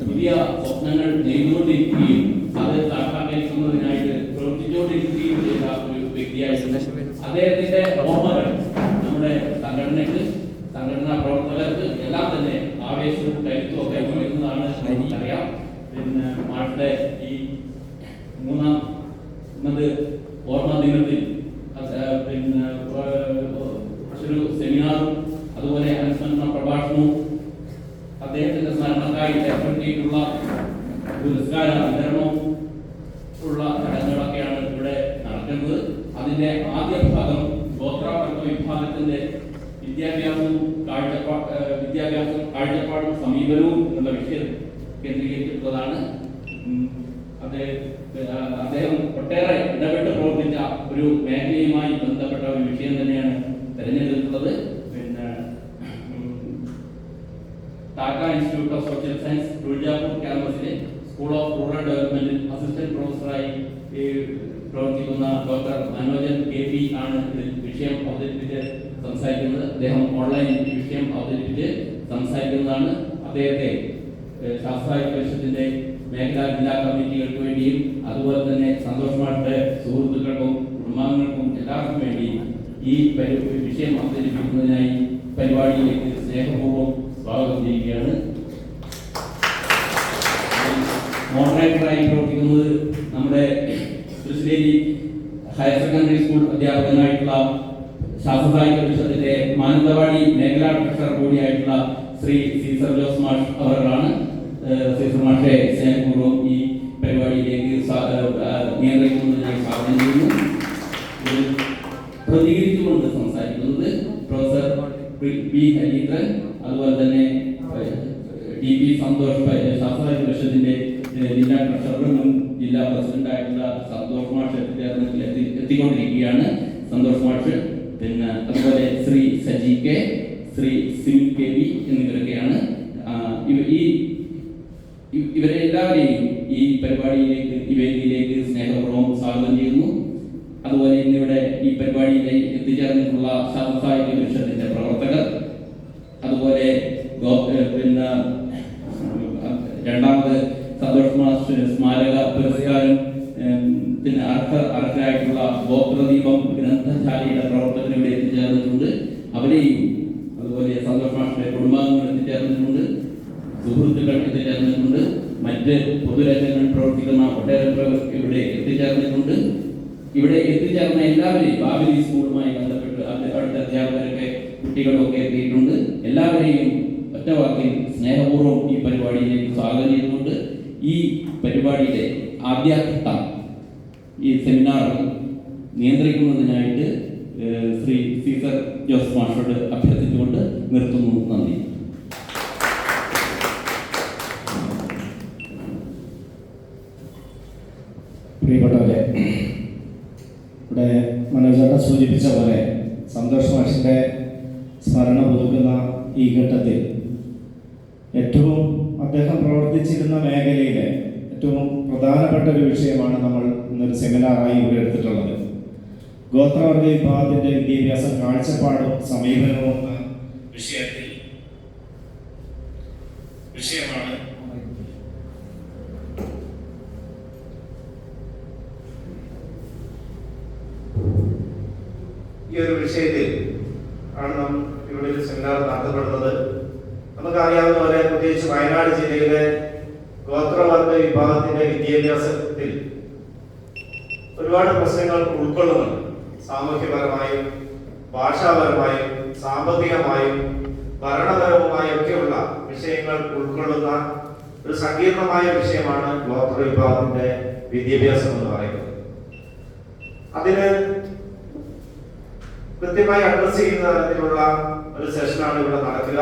പുതിയ സ്വപ്നങ്ങൾ നെയ്തുകൊണ്ടിരിക്കുകയും അത് സാക്ഷാത്കരിക്കുന്നതിനായിട്ട് പ്രവർത്തിച്ചുകൊണ്ടിരിക്കുകയും ചെയ്ത ഒരു വ്യക്തിയായിട്ടുണ്ട്. അദ്ദേഹത്തിന്റെ ഓർമ്മകൾ നമ്മുടെ സംഘടനാ പ്രവർത്തകർക്ക് എല്ലാം തന്നെ ആവേശവും കരുത്തും ഒക്കെ നൽകുന്നതാണ് നമുക്കറിയാം. പിന്നെ മാഷുടെ ഈ ഇന്നത്തെ ഓർമ്മ ദിനത്തിൽ പിന്നെ ഒരു സെമിനാറും അതുപോലെ അനുസ്മരണ പ്രഭാഷണവും അദ്ദേഹത്തിന്റെ സ്മരണക്കായി ഏർപ്പെടുത്തിയിട്ടുള്ള പുരസ്കാര വിതരണവും ഉള്ള ചടങ്ങുകളൊക്കെയാണ് ഇവിടെ നടക്കുന്നത്. അതിന്റെ ആദ്യ ഭാഗം ഗോത്രവർഗ വിഭാഗത്തിന്റെ വിദ്യാഭ്യാസവും കാഴ്ചപ്പാടും സമീപനവും എന്നുള്ള വിഷയം കേന്ദ്രീകരിച്ചിട്ടുള്ളതാണ്. അദ്ദേഹം ഒട്ടേറെ ഇടപെട്ട് പ്രവർത്തിച്ച ഒരു മേഖലയുമായി ബന്ധപ്പെട്ട ഒരു വിഷയം തന്നെയാണ് തിരഞ്ഞെടുത്തിട്ടുള്ളത്. പിന്നെ Tata institute of social science Tuljapur ക്യാമ്പസിലെ സ്കൂൾ ഓഫ് റൂറൽ ഡെവലപ്മെന്റിൽ അസിസ്റ്റന്റ് പ്രൊഫസറായി പ്രവർത്തിക്കുന്ന ഡോക്ടർ മനോജൻ KP ആണ് ഇതിൽ വിഷയം അവതരിപ്പിച്ച് സംസാരിക്കുന്നത്. അദ്ദേഹം ഓൺലൈൻ വിഷയം അവതരിപ്പിച്ച് സംസാരിക്കുന്നതാണ്. അദ്ദേഹത്തെ ശാസ്ത്രായുധ പരിഷത്തിന്റെ മേഖലാ ജില്ലാ കമ്മിറ്റികൾക്ക് വേണ്ടിയും അതുപോലെ തന്നെ സന്തോഷ് മാഷിന്റെ സുഹൃത്തുക്കൾക്കും കുടുംബാംഗങ്ങൾക്കും എല്ലാവർക്കും വേണ്ടി ഈ വിഷയം അവതരിപ്പിക്കുന്നതിനായി പരിപാടിയിലേക്ക് സ്നേഹപൂർവ്വം സ്വാഗതം ചെയ്യുകയാണ്. മോഡറേറ്ററായി പ്രവർത്തിക്കുന്നത് നമ്മുടെ തൃശ്ശേരി ഹയർ സെക്കൻഡറി സ്കൂൾ അധ്യാപകനായിട്ടുള്ള ശാസ്ത്രസാഹിത്യ പരിഷത്തിന്റെ മാനന്തവാടി മേഖലാ ട്രഷറർ കൂടിയായിട്ടുള്ള ശ്രീ സീസർ ജോസ് മാഷ് അവരാണ്. സീസർ മാഷെ സ്നേഹപൂർവ്വം ഈ പരിപാടിയിലേക്ക് നിയന്ത്രിക്കുന്നതിനായി സ്വാഗതം ചെയ്യുന്നു. പ്രതികരിച്ചുകൊണ്ട് സംസാരിക്കുന്നത് പ്രൊഫസർ പി ഹരീന്ദ്രൻ, അതുപോലെ തന്നെ DP സന്തോഷ് ശാസ്ത്രസാഹിത്യ പരിഷത്തിന്റെ ജില്ലാ ട്രഷററും മുൻ ജില്ലാ പ്രസിഡന്റായിട്ടുള്ള സന്തോഷ് മാഷ് എത്തിക്കൊണ്ടിരിക്കുകയാണ്. സന്തോഷ് മാഷ്, പിന്നെ അതുപോലെ Shri Saji K, Shri SIM KB എന്നിവരൊക്കെയാണ്. ഇവരെ എല്ലാവരെയും ഈ പരിപാടിയിലേക്ക് ഈ വേദിയിലേക്ക് സ്നേഹപൂർവ്വം സ്വാഗതം ചെയ്യുന്നു. അതുപോലെ ഇന്നിവിടെ ഈ പരിപാടിയിലേക്ക് എത്തിച്ചേർന്നിട്ടുള്ള ശാസ്ത്രസാഹിത്യ പരിഷത്തിന്റെ പ്രവർത്തകർ, അതുപോലെ പിന്നെ രണ്ടാമത് സന്തോഷ് മാഷ് സ്മാരക പുരസ്കാരം പിന്നെ അർഹരായിട്ടുള്ള ഗോത്രദീപം ഗ്രന്ഥശാലയുടെ പ്രവർത്തകർ ഇവിടെ എത്തിച്ചേർന്നിട്ടുണ്ട്. അവരെയും അതുപോലെ സന്തോഷ് മാഷിന്റെ കുടുംബാംഗങ്ങൾ എത്തിച്ചേർന്നിട്ടുണ്ട്, സുഹൃത്തുക്കൾ എത്തിച്ചേർന്നിട്ടുണ്ട്, മറ്റ് പൊതുരംഗങ്ങളിൽ പ്രവർത്തിക്കുന്ന ഒട്ടേറെ ഇവിടെ എത്തിച്ചേർന്നിട്ടുണ്ട്. ഇവിടെ എത്തിച്ചേർന്ന എല്ലാവരെയും ബാബരി സ്കൂളുമായി ബന്ധപ്പെട്ട് അവിടുത്തെ അധ്യാപകരൊക്കെ കുട്ടികളൊക്കെ എത്തിയിട്ടുണ്ട്. എല്ലാവരെയും ഒറ്റവാക്കിൽ സ്നേഹപൂർവ്വം ഈ പരിപാടിയിലേക്ക് സ്വാഗതം ചെയ്തുകൊണ്ട് ഈ പരിപാടിയുടെ ആദ്യഘട്ടം ഈ സെമിനാർ നിയന്ത്രിക്കുന്നതിനായിട്ട് ശ്രീ സീസർ ജോസ് മാഷോട് അഭ്യർത്ഥിച്ചുകൊണ്ട് നിർത്തുന്നു. നന്ദി. പ്രിയപ്പെട്ടവരെ, ഇവിടെ മനോജേട്ടൻ സൂചിപ്പിച്ച പോലെ സന്തോഷ് മാഷിന്റെ സ്മരണ പുതുക്കുന്ന ഈ ഘട്ടത്തിൽ ഏറ്റവും അദ്ദേഹം പ്രവർത്തിച്ചിരുന്ന മേഖലയിലെ ഏറ്റവും പ്രധാനപ്പെട്ട ഒരു വിഷയമാണ് നമ്മൾ ഇന്നൊരു സെമിനാറായി ഇവിടെ എടുത്തിട്ടുള്ളത്. ഗോത്രവർഗ വിഭാഗത്തിന്റെ വിദ്യാഭ്യാസം കാഴ്ചപ്പാടും സമീപനവും എന്ന വിഷയമാണ് ഈ ഒരു വിഷയത്തിൽ ആണ് നാം ഇവിടെ ഒരു സെമിനാർ നടത്തപ്പെടുന്നത്. നമുക്കറിയാവുന്ന പോലെ പ്രത്യേകിച്ച് വയനാട് ജില്ലയിലെ ഗോത്രവർഗ വിഭാഗത്തിന്റെ വിദ്യാഭ്യാസത്തിൽ ഒരുപാട് പ്രശ്നങ്ങൾ ഉൾക്കൊള്ളുന്നുണ്ട്. സാമൂഹ്യപരമായും ഭാഷാപരമായും സാമ്പത്തികമായും ഭരണപരവുമായും ഒക്കെയുള്ള വിഷയങ്ങൾ ഉൾക്കൊള്ളുന്ന ഒരു സങ്കീർണമായ വിഷയമാണ് ഗോത്ര വിഭാഗത്തിന്റെ വിദ്യാഭ്യാസം എന്ന് പറയുന്നത്. അതിന് കൃത്യമായി അഡ്രസ് ചെയ്യുന്ന തരത്തിലുള്ള ഒരു സെഷനാണ് ഇവിടെ നടക്കുക.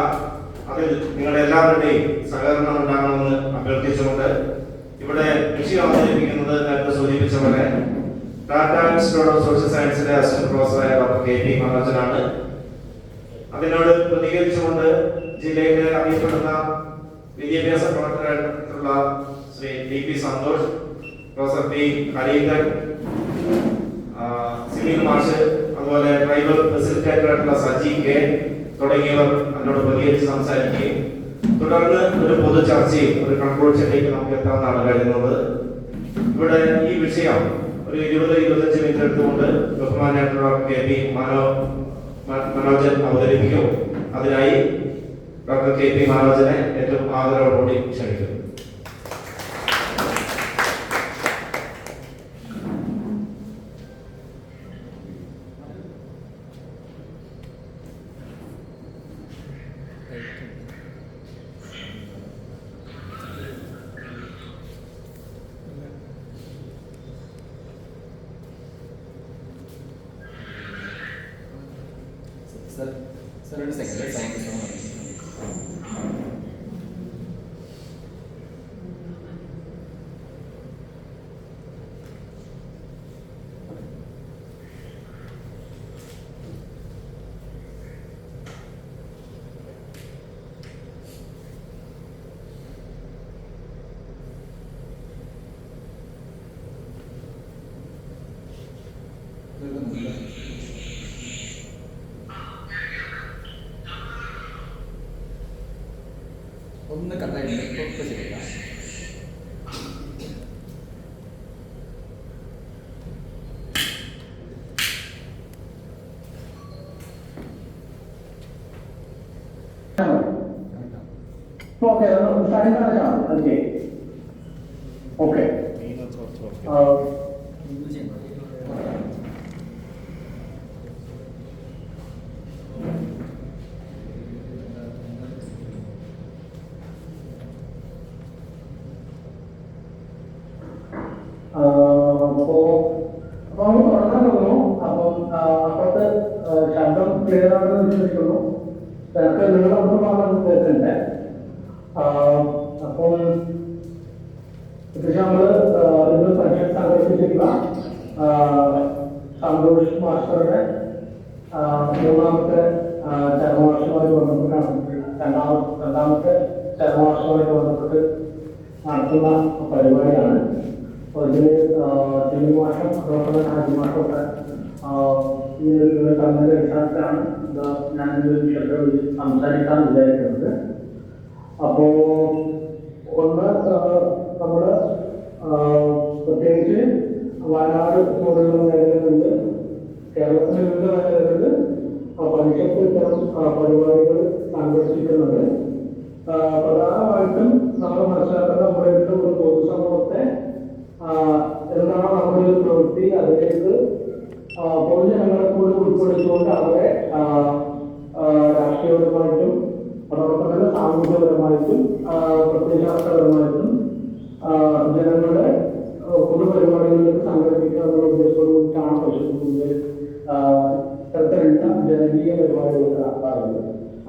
അതിൽ നിങ്ങളുടെ എല്ലാവരുടെയും സഹകരണം ഉണ്ടാകണമെന്ന് അഭ്യർത്ഥിച്ചുകൊണ്ട് ഇവിടെ വിഷയം അവതരിപ്പിക്കുന്നത് നേരത്തെ സൂചിപ്പിച്ച പോലെ ടാറ്റ ഇൻസ്റ്റിറ്റ്യൂട്ട് ഓഫ് സോഷ്യൽ സയൻസിലെ അസിസ്റ്റന്റ് പ്രൊഫസറായ ഡോക്ടർ KP മനോജനാണ്. അതിനോട് പ്രതികരിച്ചുകൊണ്ട് ജില്ലയിലെ അറിയപ്പെടുന്ന വിദ്യാഭ്യാസ പ്രവർത്തകരായിട്ടുള്ള Shri DP Santhosh, professor P Harindran, Sinil മാഷ്, അതുപോലെ ട്രൈബൽ ഫെസിലിറ്റേറ്റർ ആയിട്ടുള്ള സജി K തുടങ്ങിയവർ അതിനോട് പ്രതികരിച്ച് സംസാരിക്കുകയും തുടർന്ന് ഒരു പൊതു ചർച്ചയും ഒരു കൺക്ലൂഷനിലേക്ക് നമുക്ക് എത്താമെന്നാണ് കരുതുന്നത്. ഇവിടെ ഈ വിഷയം ഒരു 20-25 മിനിറ്റ് എടുത്തുകൊണ്ട് ബഹുമാനായിട്ടുള്ള KP മനോജൻ അവതരിപ്പിക്കും. അതിനായി ഡോക്ടർ KP മനോജനെ ഏറ്റവും ആദരവോടുകൂടി ക്ഷണിക്കുന്നു. Sir, ഒരു second. Thank you so much. ഒന്ന് കട്ടായിട്ടുണ്ട്. ഇപ്പോൾ ശരിയാക്കാം. Okay, starting from the top. Okay. Okay. അപ്പോൾ നമുക്ക് തുടങ്ങാൻ തോന്നുന്നു. അപ്പം അപ്പുറത്ത് ശബ്ദം ക്ലിയർ ആണെന്ന് വിശ്വസിക്കുന്നു. എനിക്ക് നിങ്ങളൊന്നും മാത്രം കേൾക്കുന്നുണ്ട്. അപ്പം നമ്മൾ ഇന്ന് പരിഷത്ത് സംഘടിപ്പിച്ചിട്ടുള്ള സന്തോഷ് മാസ്റ്ററുടെ മൂന്നാമത്തെ ചരമവർഷവുമായി ബന്ധപ്പെട്ടാണ് രണ്ടാമത്തെ ചരമവർഷവുമായി ബന്ധപ്പെട്ട് നടത്തുന്ന പരിപാടിയാണ്. അപ്പോൾ ഇതിൽ ജൂലൈ മാസം അതോടൊപ്പം ആദ്യ മാസമൊക്കെ ഈ ഒരു തമ്മിലെ അടിസ്ഥാനത്തിലാണ് ഞാനിതൊരു വിഷയത്തെ സംസാരിക്കാൻ വിചാരിക്കുന്നത്. അപ്പോൾ ഒന്ന് നമ്മൾ പ്രത്യേകിച്ച് വയനാട് പോലുള്ള മേഖലകളിൽ കേരളത്തിലെ വിവിധ മേഖലകളിൽ പരിഷത്ത് ഇത്തരം പരിപാടികൾ സംഘടിപ്പിക്കുന്നത് പ്രധാനമായിട്ടും നമ്മൾ മനസ്സിലാക്കേണ്ട നമ്മുടെ ഒരു പൊതുസമൂഹത്തെ എന്താണോ നമ്മുടെ ഒരു പ്രവൃത്തി അതിലേക്ക് പൊതുജനങ്ങളെ കൂടി ഉൾപ്പെടുത്തിക്കൊണ്ട് അവരെ രാഷ്ട്രീയപരമായിട്ടും അതോടൊപ്പം തന്നെ സാമൂഹികപരമായിട്ടും പ്രത്യയശാസ്ത്രപരമായിട്ടും ജനങ്ങളുടെ പൊതുപരിപാടികളിലേക്ക് സംഘടിപ്പിക്കുക എന്നുള്ള ഉദ്ദേശത്തോടുകൂടിയിട്ടാണ് പരിശോധിക്കുന്നത് ഇത്തരത്തിലുള്ള ജനകീയ പരിപാടികളൊക്കെ നടത്താറുള്ളത്.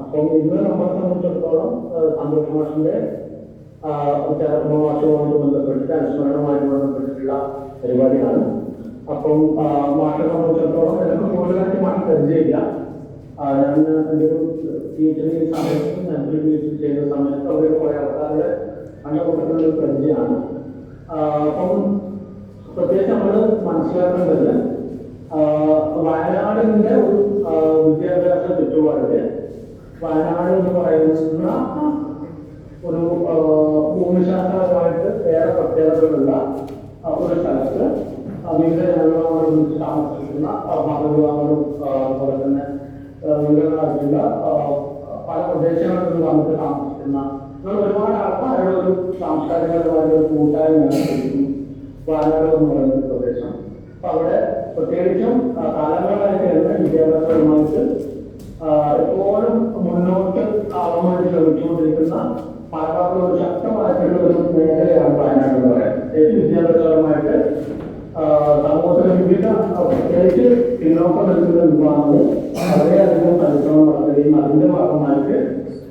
അപ്പം ഇന്ന് നമ്മളെ സംബന്ധിച്ചിടത്തോളം സന്തോഷ് മാഷിന്റെ ചരമവാസവുമായി ബന്ധപ്പെട്ടിട്ട് അനുസ്മരണവുമായി ബന്ധപ്പെട്ടിട്ടുള്ള പരിപാടിയാണ്. അപ്പം മാഷിനെ സംബന്ധിച്ചിടത്തോളം എനിക്ക് കൂടുതലായിട്ട് മാഷ് പരിചയമില്ല. ഞാൻ എൻ്റെ ഒരു PhD സമയത്തും ഞാൻ PhD ചെയ്യുന്ന സമയത്ത് അവിടെ കുറേ ആൾക്കാരുടെ നല്ല കൂട്ടത്തിലുള്ള പരിചയമാണ്. അപ്പം പ്രത്യേകിച്ച് നമ്മൾ മനസ്സിലാക്കേണ്ടത് വയനാടിൻ്റെ ഒരു വിദ്യാഭ്യാസ ചുറ്റുപാടില് വയനാട് എന്ന് പറയുന്ന ഒരു ഭൂമിശാസ്ത്രപരമായിട്ട് ഏറെ പ്രത്യേകതകളുള്ള ഒരു സ്ഥലത്ത് വിവിധ ജനങ്ങളുമായി ഒന്നിച്ച് താമസിക്കുന്ന മതവിഭാഗങ്ങളും അതുപോലെ തന്നെ വിവിധങ്ങളായിട്ടുള്ള പല പ്രദേശങ്ങളിൽ നിന്ന് വന്നിട്ട് താമസിക്കുന്ന ഒരുപാട് ആൾക്കാരുടെ ഒരു സാംസ്കാരികപരമായ ഒരു കൂട്ടായ്മയാണ് ശരിക്കും വയനാട് എന്ന് പറയുന്ന പ്രദേശം. അപ്പൊ അവിടെ പ്രത്യേകിച്ചും കാലങ്ങളായിട്ട് തന്നെ വിദ്യാഭ്യാസപരമായിട്ട് എപ്പോഴും മുന്നോട്ട് ആവാൻ വേണ്ടി ശ്രമിച്ചുകൊണ്ടിരിക്കുന്ന പാലക്കാട് ഒരു ശക്തമായിട്ടുള്ള ഒരു മേഖലയാണ് വയനാട് എന്ന് പറയുന്നത്. പ്രത്യേകിച്ച് വിദ്യാഭ്യാസപരമായിട്ട് സമൂഹത്തിലെ വിവിധ പ്രത്യേകിച്ച് പിന്നോക്കം നിൽക്കുന്ന വിഭാഗങ്ങൾ വളരെയധികം പരിശ്രമം നടത്തുകയും അതിന്റെ ഭാഗമായിട്ട്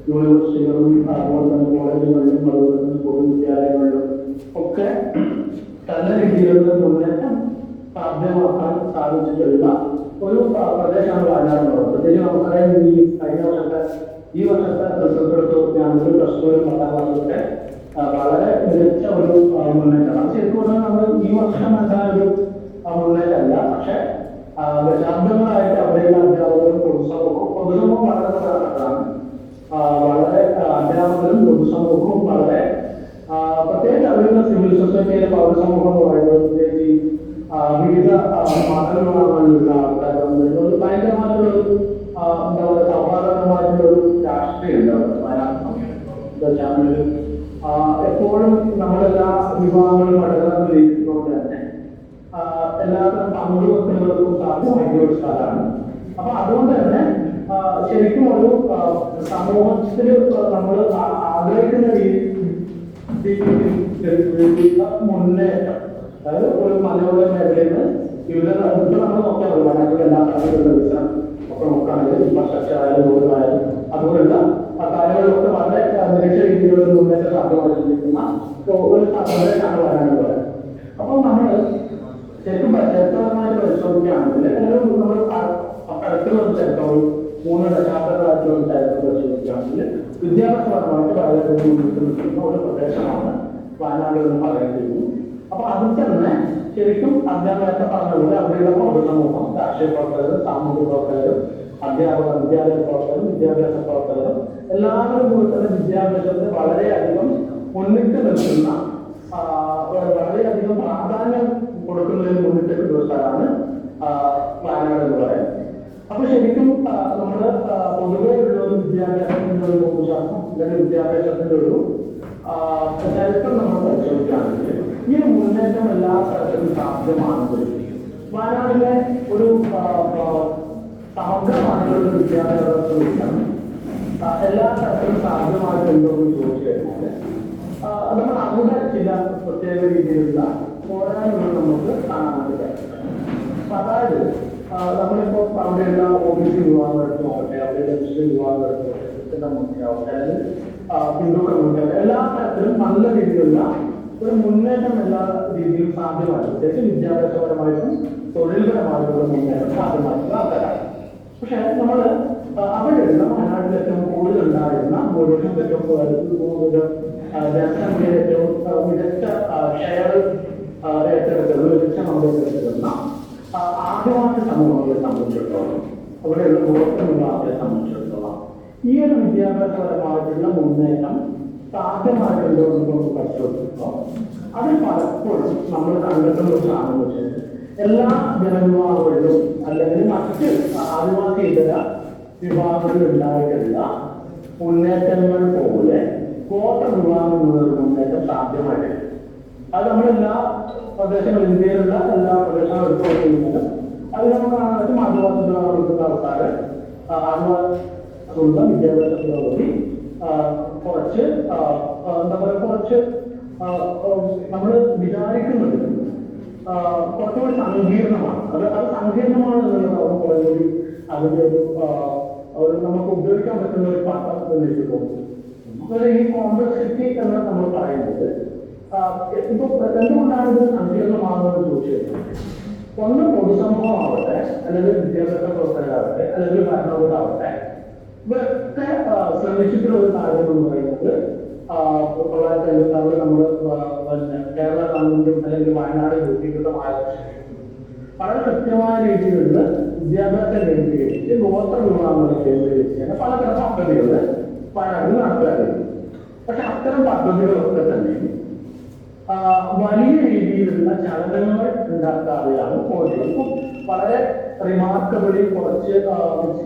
യൂണിവേഴ്സിറ്റികളും അതുപോലെ തന്നെ കോളേജുകളിലും അതുപോലെ തന്നെ പൊതുവിദ്യാലയങ്ങളിലും ഒക്കെ നല്ല രീതിയിലുള്ള മുന്നേറ്റം സാധ്യമാക്കാൻ സാധിച്ചിട്ടുള്ള ഒരു പ്രദേശമാണ് വയനാട് എന്നുള്ളത്. പ്രത്യേകിച്ച് നമുക്കറിയാം ഈ വർഷത്തെ റിസൾട്ട് എടുത്ത് നോക്കുകയാണെങ്കിൽ പ്ലസ് ടു 10ാം ക്ലാസ്സിലൊക്കെ വളരെ മികച്ച ഒരു മുന്നേറ്റമാണ്. ശരിക്കും പറഞ്ഞാൽ നമ്മൾ ഈ വർഷം ഉണ്ടായ ഒരു മുന്നേറ്റമല്ല, പക്ഷെ ദശാബ്ദങ്ങളായിട്ട് അവിടെയുള്ള അധ്യാപകരും പൊതുസമൂഹവും വളരെ പ്രധാനപ്പെട്ടതാണ്. വളരെ അധ്യാപകരും ഇന്ത്യയിലെ പൗരസമൂഹം എന്ന് പറയുന്നത് പ്രത്യേകിച്ച് വിവിധ മതങ്ങളുള്ള ആൾക്കാരുണ്ട്. ഒരു ഭയങ്കരമായിട്ടുള്ളൊരു എന്താ പറയുക സൗഹാർദ്ദപരമായിട്ടുള്ളൊരു രാഷ്ട്രീയം ഉണ്ട് വയനാട് സമയത്ത്. എപ്പോഴും നമ്മളെല്ലാ വിഭാഗങ്ങളും പഠനത്തിലിരിക്കുന്നതുകൊണ്ട് തന്നെ എല്ലാത്തരം പങ്കുവെക്കുന്നവർക്കും സാധ്യമായിട്ടുള്ള ഒരു സ്ഥലമാണ്. അപ്പൊ അതുകൊണ്ട് തന്നെ ശരിക്കും ഒരു സമൂഹത്തിൽ നമ്മൾ ആഗ്രഹിക്കുന്ന മുന്നേറ്റം, അതായത് ഒരു മലയോര മേഖലയിൽ നിന്ന് വിവിധ നമ്മൾ നോക്കിയാൽ മതി. വയനാട്ടിലെ എല്ലാ സ്ഥലങ്ങളിലുള്ള വികസനം ഒക്കെ നോക്കുകയാണെങ്കിൽ ഇൻഫ്രാസ്ട്രക്ചർ ആയാലും റോഡായാലും അതുപോലുള്ള കാര്യങ്ങളിലൊക്കെ വളരെ മികച്ച രീതിയിലുള്ള മുന്നേറ്റം സാധ്യമായിരിക്കുന്ന ഒരു പ്രദേശമാണ് വയനാട് പറയുന്നത്. അപ്പോൾ നമ്മൾ ശരിക്കും ചരിത്രപരമായിട്ട് പരിശോധിക്കുകയാണെങ്കിൽ അല്ലെങ്കിൽ നമ്മൾ അടുത്തുള്ള ചരിത്രം ഒരു 3 ദശാബ്ദങ്ങളായിട്ടുള്ള ചരിത്രം പരിശോധിക്കുകയാണെങ്കിൽ വിദ്യാഭ്യാസപരമായിട്ട് വളരെ മുന്നിട്ട് നിൽക്കുന്ന ഒരു പ്രദേശമാണ് വയനാട് എന്ന് പറയുന്നത്. അപ്പൊ അതിൽ തന്നെ ശരിക്കും നേരത്തെ പറഞ്ഞതുപോലെ അവിടെയുള്ള പൊതുസമൂഹം, രാഷ്ട്രീയ പ്രവർത്തകരും, സാമൂഹിക പ്രവർത്തകരും, അധ്യാപകർ, വിദ്യാലയ പ്രവർത്തകരും, വിദ്യാഭ്യാസ പ്രവർത്തകരും എല്ലാവരും കൂടി തന്നെ വിദ്യാഭ്യാസത്തിന് വളരെയധികം മുന്നിട്ട് നിൽക്കുന്ന വളരെയധികം പ്രാധാന്യം കൊടുക്കുന്നതിന് മുന്നിട്ട് ഒരു സ്ഥലമാണ് വയനാട് എന്ന് പറയുന്നത്. അപ്പൊ ശരിക്കും നമ്മള് പൊതുവെ ഉള്ള ഒരു വിദ്യാഭ്യാസത്തിന്റെ ഒരു ഭൂമിശാസ്ത്രം അല്ലെങ്കിൽ വിദ്യാഭ്യാസത്തിന്റെ ഒരു ചരിത്രം നമ്മൾ പരിശോധിക്കുകയാണെങ്കിൽ ഈ മുന്നേറ്റം എല്ലാ തരത്തിലും സാധ്യമാണെങ്കിൽ വയനാടിലെ ഒരു സമഗ്രമായിട്ടുള്ള വിദ്യാഭ്യാസം എല്ലാ തരത്തിലും സാധ്യമായിട്ടുണ്ടോ എന്ന് ചോദിച്ചു കഴിഞ്ഞാൽ നമ്മൾ അവിടെ ചില പ്രത്യേക രീതിയിലുള്ള പോരായ്മകൾ നമുക്ക് കാണാനായിട്ട് കഴിയും. അതായത് നമ്മളിപ്പോ അവിടെയുള്ള OBC വിഭാഗം എടുത്ത് നോക്കട്ടെ, അവിടെയുള്ള മുസ്ലിം വിഭാഗം എടുത്ത് നോക്കട്ടെ, അതായത് ഹിന്ദു കമ്മ്യൂണിറ്റി എല്ലാ തരത്തിലും നല്ല രീതിയിലുള്ള ഒരു മുന്നേറ്റം എല്ലാ രീതിയിലും സാധ്യമാണ്. പ്രത്യേകിച്ച് വിദ്യാഭ്യാസപരമായിട്ടും തൊഴിൽപരമായിട്ടുള്ള മുന്നേറ്റം സാധ്യമായിട്ടുള്ള ആൾക്കാരാണ്. പക്ഷെ നമ്മൾ അവിടെയുള്ള വയനാട്ടിൽ ഏറ്റവും കൂടുതൽ ഉണ്ടായിരുന്ന ഭൂരിപക്ഷം ജനസംഖ്യയിൽ ഏറ്റവും മികച്ച ഷെയർ ഏറ്റെടുത്തത് മികച്ച ഏറ്റെടുക്കുന്ന ആദിവാസി സമൂഹങ്ങളെ സംബന്ധിച്ചിടത്തോളം, അവിടെയുള്ള പുറത്തുനിന്നുള്ള ആൾക്കാരെ സംബന്ധിച്ചിടത്തോളം ഈ ഒരു വിദ്യാഭ്യാസപരമായിട്ടുള്ള മുന്നേറ്റം സാധ്യമായിട്ടുണ്ടോ എന്ന് നമുക്ക് പരിശോധിക്കുമ്പോൾ അതിൽ പലപ്പോഴും നമ്മൾ കണ്ടെത്തുന്ന ഒരു സാധനം വെച്ചാൽ എല്ലാ ജനവിഭാഗങ്ങളിലും അല്ലെങ്കിൽ മറ്റ് ആദിവാസി ഇതര വിഭാഗങ്ങളിൽ ഉണ്ടായിട്ടുള്ള മുന്നേറ്റങ്ങൾ പോലെ ഗോത്ര വിഭാഗങ്ങളുടെ മുന്നേറ്റം സാധ്യമായിട്ടില്ല. അത് നമ്മളെല്ലാ പ്രദേശങ്ങളും, ഇന്ത്യയിലുള്ള എല്ലാ പ്രദേശങ്ങളും എടുത്തുകൊണ്ടിരിക്കുന്നത് അത് നമുക്ക് കാണാൻ പറ്റും. ആദിവാസി വിഭാഗത്തിലുള്ള ആൾക്കാർ ആദിവാസികളുടെ വിദ്യാഭ്യാസ പുരോഗതി കുറച്ച് എന്താ പറയുക, കുറച്ച് നമ്മൾ വിചാരിക്കുന്നത് കുറച്ചുകൂടി സങ്കീർണമാണ്. അത് സങ്കീർണമാണ് എന്നുള്ളത് അവർ കുറേക്കൂടി അതിൻ്റെ ഒരു നമുക്ക് ഉപയോഗിക്കാൻ പറ്റുന്ന ഒരു പാഠം എനിക്ക് തോന്നുന്നു. ഈ കോംപ്ലക്സിറ്റി എന്ന് നമ്മൾ പറയുന്നത് ഇപ്പൊ എന്തുകൊണ്ടാണ് ഇത് സങ്കീർണമാകുന്നത് ചോദിച്ചു കഴിഞ്ഞാൽ, ഒന്ന് പൊതുസമൂഹം ആവട്ടെ, അല്ലെങ്കിൽ വിദ്യാഭ്യാസ പ്രവർത്തകരാവട്ടെ, അല്ലെങ്കിൽ ഭരണകൂടമാവട്ടെ, ഇവരൊക്കെ ശ്രമിച്ചിട്ടുള്ള ഒരു കാര്യം എന്ന് പറയുന്നത് 1956 നമ്മൾ കേരള ഗവൺമെന്റും അല്ലെങ്കിൽ വയനാട് രൂപീകൃതമായ വളരെ കൃത്യമായ രീതിയിലുള്ള വിദ്യാഭ്യാസം കേന്ദ്രീകരിച്ച് ഗോത്ര വിഭാഗങ്ങളെ കേന്ദ്രീകരിച്ച് പലതരം പദ്ധതികൾ വയനാട്ടിൽ നടത്താറുണ്ട്. പക്ഷെ അത്തരം പദ്ധതികളൊക്കെ തന്നെ വലിയ രീതിയിലുള്ള ചലനങ്ങൾ ഉണ്ടാക്കാതെയാണ് പോയത്. വളരെ റിമാർക്കബിളി കുറച്ച്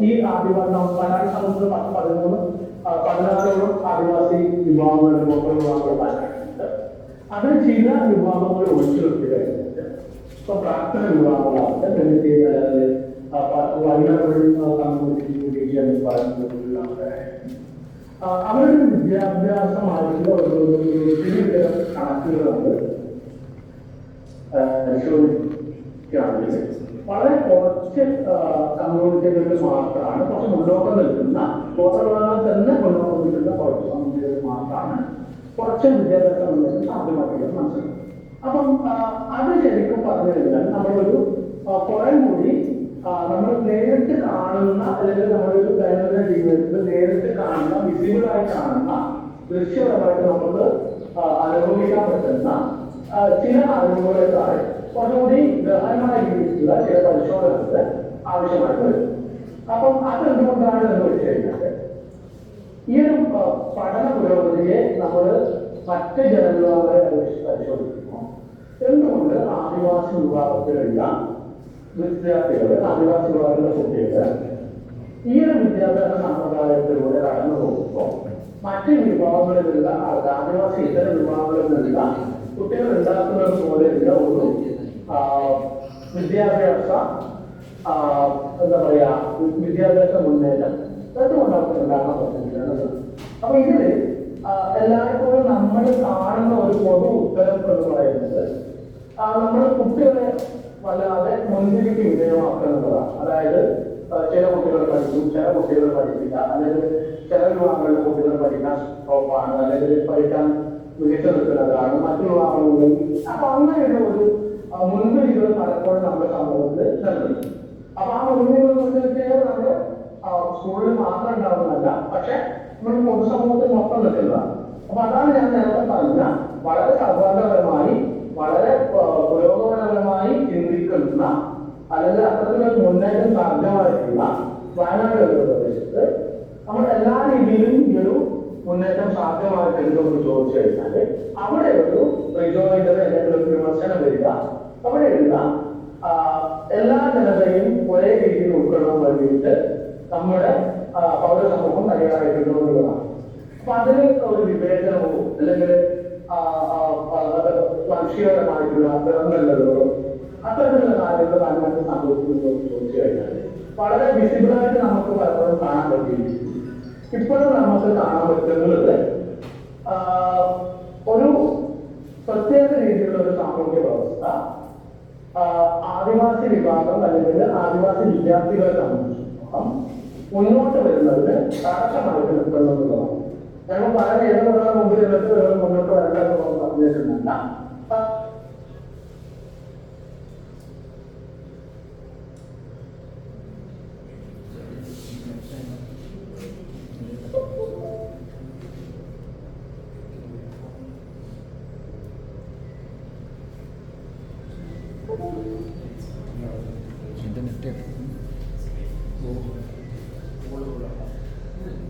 ഈ ആദിവാസി വയനാട് സംബന്ധിച്ച് 16 ആദിവാസി വിഭാഗങ്ങൾ, ഗോത്ര വിഭാഗങ്ങൾ വയനാട്ടിലുണ്ട്. അത് ചില വിഭാഗങ്ങൾ ഒഴിച്ചു നിർത്തി കഴിഞ്ഞിട്ട് ഇപ്പൊ പ്രാർത്ഥന വിഭാഗങ്ങളാവട്ടെ, കമ്മ്യൂണിറ്റി പറയുന്ന അവരുടെ വിദ്യാഭ്യാസമായിട്ടുള്ള ഒരു കണക്കുകളുണ്ട് പരിശോധിക്കുകയാണെങ്കിൽ വളരെ കുറച്ച് കമ്മ്യൂണിറ്റികളിൽ മാത്രമാണ്, കുറച്ച് മുന്നോക്കം നിൽക്കുന്ന ഗോത്രവിഭാഗങ്ങൾ തന്നെ മുന്നോക്കം നിൽക്കുന്ന കുറച്ച് കമ്മ്യൂണിറ്റികളിൽ മാത്രമാണ് കുറച്ച് വിദ്യാഭ്യാസം ഉണ്ടെന്ന് സാധ്യമാക്കിയത് മനസ്സിലാക്കും. അപ്പം അത് ശരിക്കും പറഞ്ഞു കഴിഞ്ഞാൽ നമ്മളൊരു കുറെ കൂടി നമ്മൾ നേരിട്ട് കാണുന്ന, അല്ലെങ്കിൽ നമ്മളൊരു ദൈനംദിന ജീവിതത്തിൽ നേരിട്ട് കാണുന്ന, വിസിബിളായി കാണുന്ന, ദൃശ്യപരമായിട്ട് നമുക്ക് അനുഭവിക്കാൻ പറ്റുന്ന ചില അറിവുകളെക്കാൾ കുറച്ചുകൂടി ഗഹനമായ രീതിയിലുള്ള ചില പരിശോധനകൾ ആവശ്യമായിട്ട് വരും. അപ്പം അതെന്തുകൊണ്ടാണ് എന്ന് വെച്ച് കഴിഞ്ഞാൽ ഈ ഒരു പഠന പുരോഗതിയെ നമ്മൾ മറ്റ് ജനവിഭാഗങ്ങളെ അപേക്ഷിച്ച് പരിശോധിക്കുമ്പോൾ എന്തുകൊണ്ട് ആദിവാസി വിഭാഗത്തിലുള്ള വിദ്യാർത്ഥികൾ, ആദിവാസി വിഭാഗത്തിലുള്ള കുട്ടികൾ ഈ ഒരു വിദ്യാഭ്യാസ സമ്പ്രദായത്തിലൂടെ കടന്നു പോകുമ്പോൾ മറ്റ് വിഭാഗങ്ങളിലുള്ള ആദിവാസി ഇതര വിഭാഗങ്ങളിലുള്ള കുട്ടികൾ ഉണ്ടാക്കുന്നത് പോലെയുള്ള ഒരു വിദ്യാഭ്യാസ എന്താ പറയാ വിദ്യാഭ്യാസ മുന്നേറ്റം എന്തുകൊണ്ടാണ് ഉണ്ടാക്കാൻ പറ്റുന്നത്? അപ്പൊ ഇതില് എല്ലായ്പ്പോഴും നമ്മൾ കാണുന്ന ഒരു പൊതു ഉത്തരം എന്ന് പറയുന്നത് നമ്മൾ കുട്ടികളെ വല്ലാതെ മുൻതിരിക്ക് വിധേയമാക്കുന്നതാണ്. അതായത് ചില കുട്ടികൾ പഠിക്കും, ചില കുട്ടികൾ പഠിക്കില്ല, അല്ലെങ്കിൽ ചില വിഭാഗങ്ങളിലെ കുട്ടികൾ പഠിക്കാൻ ടോപ്പാണ്, അല്ലെങ്കിൽ പഠിക്കാൻ മികച്ചു നിൽക്കുന്നതാണ്, മറ്റു വിഭാഗങ്ങളിൽ. അപ്പൊ അങ്ങനെയുള്ള ഒരു മുൻവിധികൾ പലപ്പോഴും നമ്മുടെ സമൂഹത്തിൽ നിലനിൽക്കും. അപ്പൊ ആ മുൻവിധികൾ നമ്മുടെ സ്കൂളിൽ മാത്രം ഉണ്ടാവുന്നതല്ല, പക്ഷെ നമ്മുടെ പൊതുസമൂഹത്തിൽ മൊത്തം നിൽക്കുന്നതാണ്. അപ്പൊ അതാണ് ഞാൻ നേരത്തെ പറഞ്ഞ വളരെ സൗഹാർദ്ദപരമായി, വളരെ പുരോഗമനപരമായി ചിന്തിക്കുന്ന അല്ലെങ്കിൽ അത്തരത്തിലൊരു മുന്നേറ്റം സാധ്യമായിട്ടുള്ള വയനാട് എന്ന പ്രദേശത്ത് നമ്മൾ എല്ലാ രീതിയിലും ഈ ഒരു മുന്നേറ്റം സാധ്യമായിട്ടുണ്ടെന്ന് ചോദിച്ചു കഴിഞ്ഞാൽ അവിടെ ഒരു റിജോയിന്റർ അല്ലെങ്കിൽ ഒരു വിമർശനം വരിക, അവിടെയുള്ള എല്ലാ ജനതയും ഒരേ രീതിയിൽ ഉൾക്കൊള്ളാൻ വേണ്ടിയിട്ട് നമ്മുടെ പൗരസമൂഹം തയ്യാറായിട്ടുണ്ടോ എന്നുള്ളതാണ്. അപ്പൊ അതിന് ഒരു വിവേചനവും അല്ലെങ്കിൽ വംശീയപരമായിട്ടുള്ള നിറനല്ലതോ അത്തരത്തിലുള്ള കാര്യങ്ങൾ അതിനകത്ത് സംഭവിക്കുന്നു ചോദിച്ചു കഴിഞ്ഞാൽ വളരെ വിസിബിളായിട്ട് നമുക്ക് പലപ്പോഴും കാണാൻ പറ്റിയിരിക്കും. ഇപ്പോഴും നമുക്ക് കാണാൻ പറ്റുന്നത് ഒരു പ്രത്യേക രീതിയിലുള്ള ഒരു സാമൂഹ്യ വ്യവസ്ഥ ആദിവാസി വിഭാഗം അല്ലെങ്കിൽ ആദിവാസി വിദ്യാർത്ഥികളെ സംബന്ധിച്ചിടത്തോളം മുന്നോട്ട് വരുന്നതിന് തടസ്സമായിട്ട് നിൽക്കുന്നുള്ളതാണ്. ഞങ്ങൾ പല നിയമങ്ങളുടെ മുമ്പിൽ ഇരുന്നിട്ട് മുന്നോട്ട് വരേണ്ടതെന്ന് പറഞ്ഞിട്ടുണ്ടല്ല. ഇന്റർനെറ്റ്